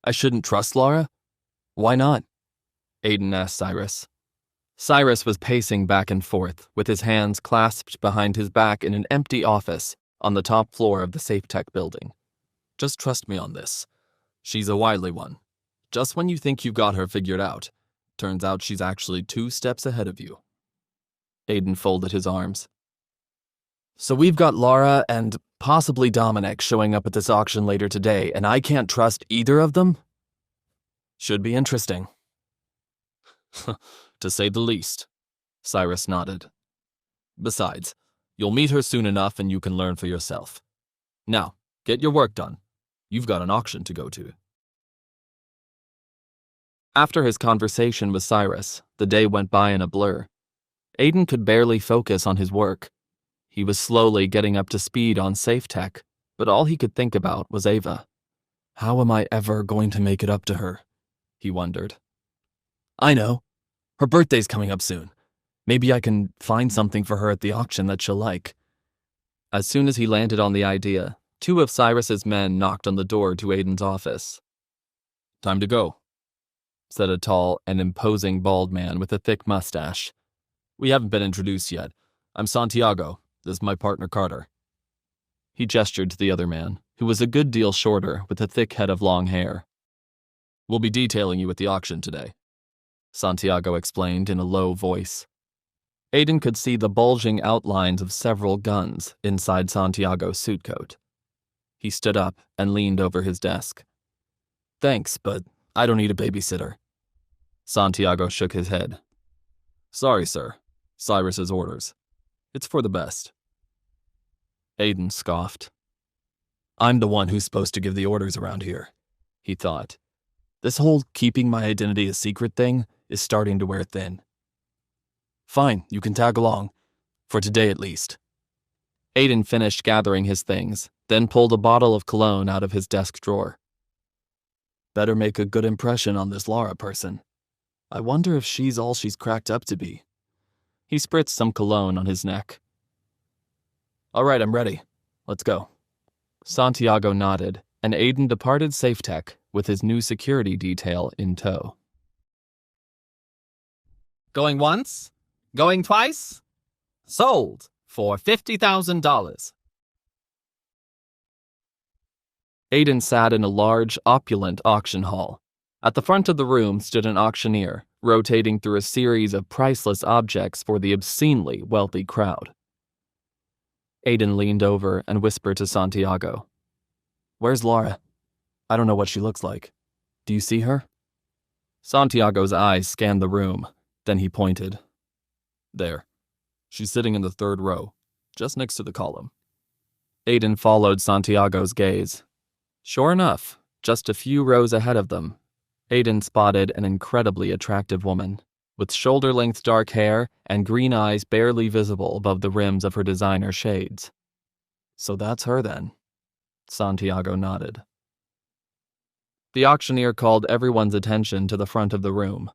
I shouldn't trust Lara? Why not? Aiden asked Cyrus. Cyrus was pacing back and forth, with his hands clasped behind his back in an empty office on the top floor of the SafeTech building. Just trust me on this. She's a wily one. Just when you think you've got her figured out, turns out she's actually 2 steps ahead of you. Aiden folded his arms. So we've got Lara and possibly Dominic showing up at this auction later today, and I can't trust either of them? Should be interesting. To say the least, Cyrus nodded. Besides, you'll meet her soon enough and you can learn for yourself. Now, get your work done. You've got an auction to go to. After his conversation with Cyrus, the day went by in a blur. Aiden could barely focus on his work. He was slowly getting up to speed on SafeTech, but all he could think about was Ava. How am I ever going to make it up to her? He wondered. I know. Her birthday's coming up soon. Maybe I can find something for her at the auction that she'll like. As soon as he landed on the idea, 2 of Cyrus's men knocked on the door to Aiden's office. Time to go, said a tall and imposing bald man with a thick mustache. We haven't been introduced yet. I'm Santiago. This is my partner Carter. He gestured to the other man, who was a good deal shorter with a thick head of long hair. We'll be detailing you at the auction today, Santiago explained in a low voice. Aiden could see the bulging outlines of several guns inside Santiago's suit coat. He stood up and leaned over his desk. Thanks, but I don't need a babysitter. Santiago shook his head. Sorry, sir. Cyrus's orders. It's for the best. Aiden scoffed. I'm the one who's supposed to give the orders around here, he thought. This whole keeping my identity a secret thing is starting to wear thin. Fine, you can tag along. For today at least. Aiden finished gathering his things, then pulled a bottle of cologne out of his desk drawer. Better make a good impression on this Lara person. I wonder if she's all she's cracked up to be. He spritzed some cologne on his neck. All right, I'm ready. Let's go. Santiago nodded, and Aiden departed SafeTech with his new security detail in tow. Going once? Going twice? Sold for $50,000. Aiden sat in a large, opulent auction hall. At the front of the room stood an auctioneer, rotating through a series of priceless objects for the obscenely wealthy crowd. Aiden leaned over and whispered to Santiago. Where's Lara? I don't know what she looks like. Do you see her? Santiago's eyes scanned the room, then he pointed. There. She's sitting in the 3rd row, just next to the column. Aiden followed Santiago's gaze. Sure enough, just a few rows ahead of them, Aiden spotted an incredibly attractive woman, with shoulder-length dark hair and green eyes barely visible above the rims of her designer shades. So that's her then. Santiago nodded. The auctioneer called everyone's attention to the front of the room.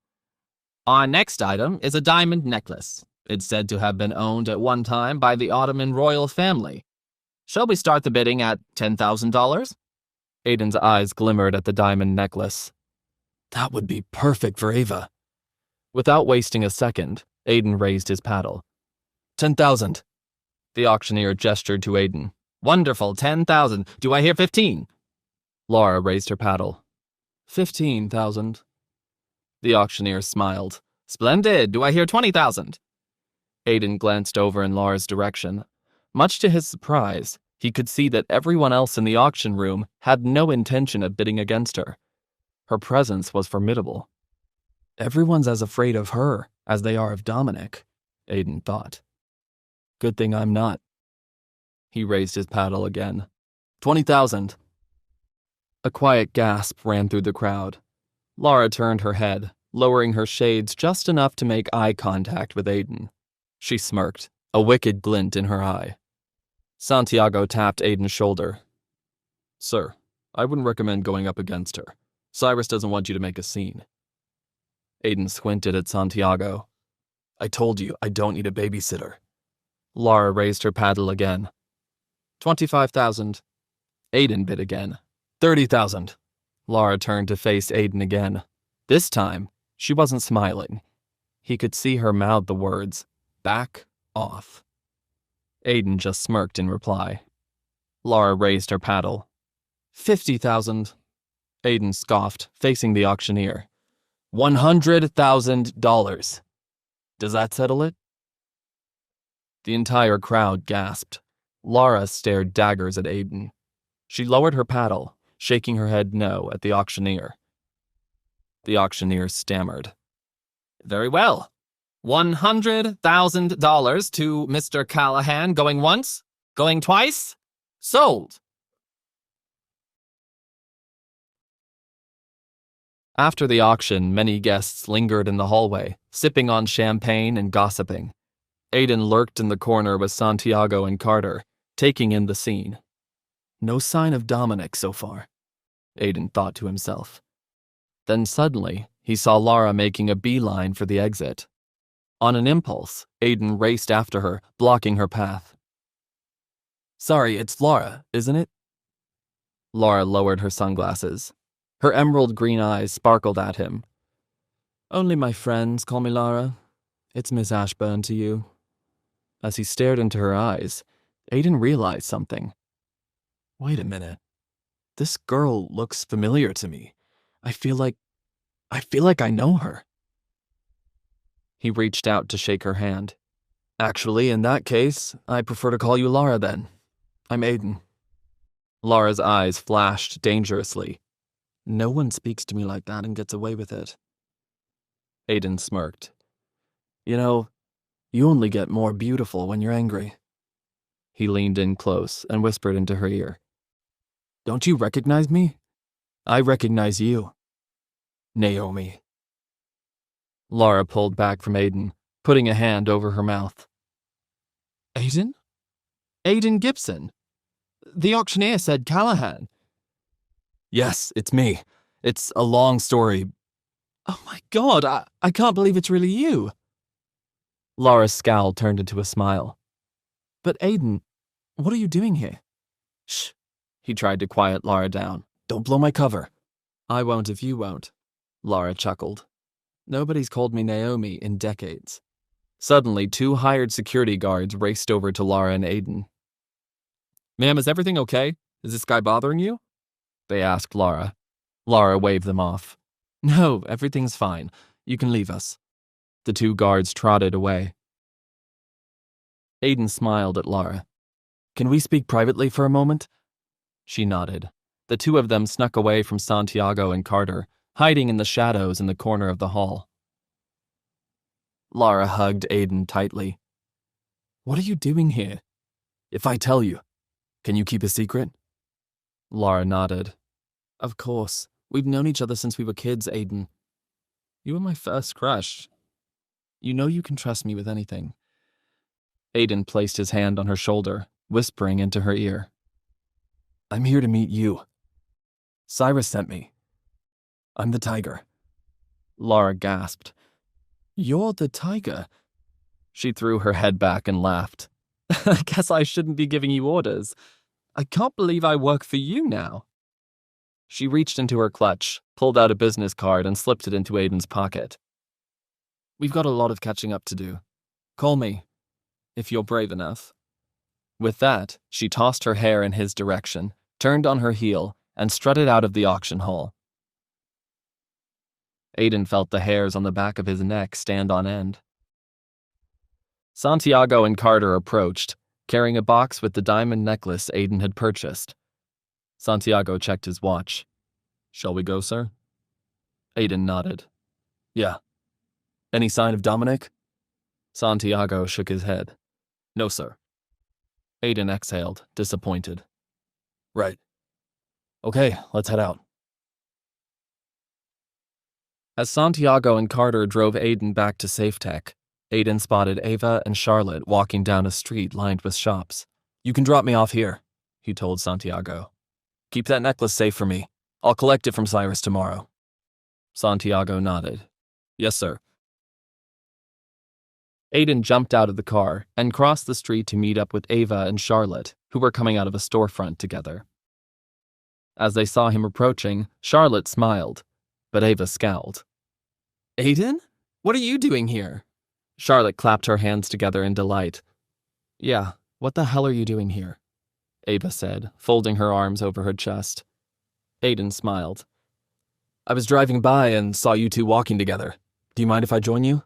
Our next item is a diamond necklace. It's said to have been owned at one time by the Ottoman royal family. Shall we start the bidding at $10,000? Aiden's eyes glimmered at the diamond necklace. That would be perfect for Ava. Without wasting a second, Aiden raised his paddle. 10,000. The auctioneer gestured to Aiden. Wonderful, 10,000. Do I hear 15? Lara raised her paddle. 15,000. The auctioneer smiled. Splendid. Do I hear 20,000? Aiden glanced over in Lara's direction. Much to his surprise, he could see that everyone else in the auction room had no intention of bidding against her. Her presence was formidable. Everyone's as afraid of her as they are of Dominic, Aiden thought. Good thing I'm not. He raised his paddle again. 20,000. A quiet gasp ran through the crowd. Lara turned her head, lowering her shades just enough to make eye contact with Aiden. She smirked, a wicked glint in her eye. Santiago tapped Aiden's shoulder. Sir, I wouldn't recommend going up against her. Cyrus doesn't want you to make a scene. Aiden squinted at Santiago. I told you I don't need a babysitter. Lara raised her paddle again. 25,000. Aiden bid again. 30,000. Lara turned to face Aiden again. This time, she wasn't smiling. He could see her mouth the words, "Back off." Aiden just smirked in reply. Lara raised her paddle. 50,000. Aiden scoffed, facing the auctioneer. $100,000. Does that settle it? The entire crowd gasped. Lara stared daggers at Aiden. She lowered her paddle, shaking her head no at the auctioneer. The auctioneer stammered. Very well. $100,000 to Mr. Callahan, going once, going twice, sold. After the auction, many guests lingered in the hallway, sipping on champagne and gossiping. Aiden lurked in the corner with Santiago and Carter, taking in the scene. No sign of Dominic so far, Aiden thought to himself. Then suddenly, he saw Lara making a beeline for the exit. On an impulse, Aiden raced after her, blocking her path. Sorry, it's Lara, isn't it? Lara lowered her sunglasses. Her emerald green eyes sparkled at him. Only my friends call me Lara. It's Miss Ashburn to you. As he stared into her eyes, Aiden realized something. Wait a minute. This girl looks familiar to me. I feel like I know her. He reached out to shake her hand. Actually, in that case, I prefer to call you Lara then. I'm Aiden. Lara's eyes flashed dangerously. No one speaks to me like that and gets away with it. Aiden smirked. You know, you only get more beautiful when you're angry. He leaned in close and whispered into her ear. Don't you recognize me? I recognize you. Naomi. Lara pulled back from Aiden, putting a hand over her mouth. Aiden? Aiden Gibson. The auctioneer said Callahan. Yes, it's me. It's a long story. Oh my God, I can't believe it's really you. Lara's scowl turned into a smile. But Aiden, what are you doing here? Shh. He tried to quiet Lara down. Don't blow my cover. I won't if you won't. Lara chuckled. Nobody's called me Naomi in decades. Suddenly, 2 hired security guards raced over to Lara and Aiden. Ma'am, is everything okay? Is this guy bothering you? They asked Lara. Lara waved them off. No, everything's fine. You can leave us. The 2 guards trotted away. Aiden smiled at Lara. Can we speak privately for a moment? She nodded. The 2 of them snuck away from Santiago and Carter, hiding in the shadows in the corner of the hall. Lara hugged Aiden tightly. What are you doing here? If I tell you, can you keep a secret? Lara nodded. Of course. We've known each other since we were kids, Aiden. You were my first crush. You know you can trust me with anything. Aiden placed his hand on her shoulder, whispering into her ear. I'm here to meet you. Cyrus sent me. I'm the tiger. Lara gasped. You're the tiger? She threw her head back and laughed. I guess I shouldn't be giving you orders. I can't believe I work for you now. She reached into her clutch, pulled out a business card, and slipped it into Aiden's pocket. We've got a lot of catching up to do. Call me, if you're brave enough. With that, she tossed her hair in his direction, turned on her heel, and strutted out of the auction hall. Aiden felt the hairs on the back of his neck stand on end. Santiago and Carter approached, carrying a box with the diamond necklace Aiden had purchased. Santiago checked his watch. Shall we go, sir? Aiden nodded. Yeah. Any sign of Dominic? Santiago shook his head. No, sir. Aiden exhaled, disappointed. Right. Okay, let's head out. As Santiago and Carter drove Aiden back to SafeTech, Aiden spotted Ava and Charlotte walking down a street lined with shops. You can drop me off here, he told Santiago. Keep that necklace safe for me. I'll collect it from Cyrus tomorrow. Santiago nodded. Yes, sir. Aiden jumped out of the car and crossed the street to meet up with Ava and Charlotte, who were coming out of a storefront together. As they saw him approaching, Charlotte smiled, but Ava scowled. Aiden? What are you doing here? Charlotte clapped her hands together in delight. Yeah, what the hell are you doing here? Ava said, folding her arms over her chest. Aiden smiled. I was driving by and saw you two walking together. Do you mind if I join you?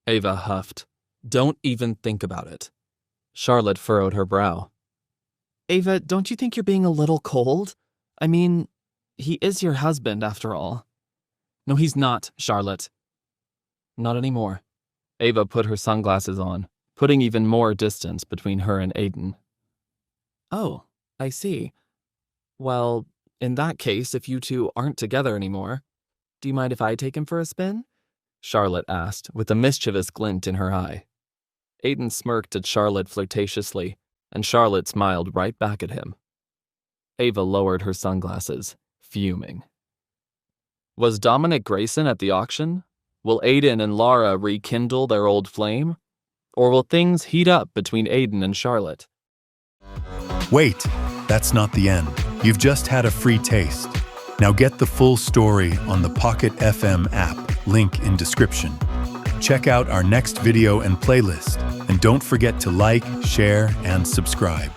Ava huffed. Don't even think about it. Charlotte furrowed her brow. Ava, don't you think you're being a little cold? I mean, he is your husband after all. No, he's not, Charlotte. Not anymore. Ava put her sunglasses on, putting even more distance between her and Aiden. Oh, I see. Well, in that case, if you two aren't together anymore, do you mind if I take him for a spin? Charlotte asked, with a mischievous glint in her eye. Aiden smirked at Charlotte flirtatiously, and Charlotte smiled right back at him. Ava lowered her sunglasses, fuming. Was Dominic Grayson at the auction? Will Aiden and Lara rekindle their old flame? Or will things heat up between Aiden and Charlotte? Wait, that's not the end. You've just had a free taste. Now get the full story on the Pocket FM app, link in description. Check out our next video and playlist, and don't forget to like, share, and subscribe.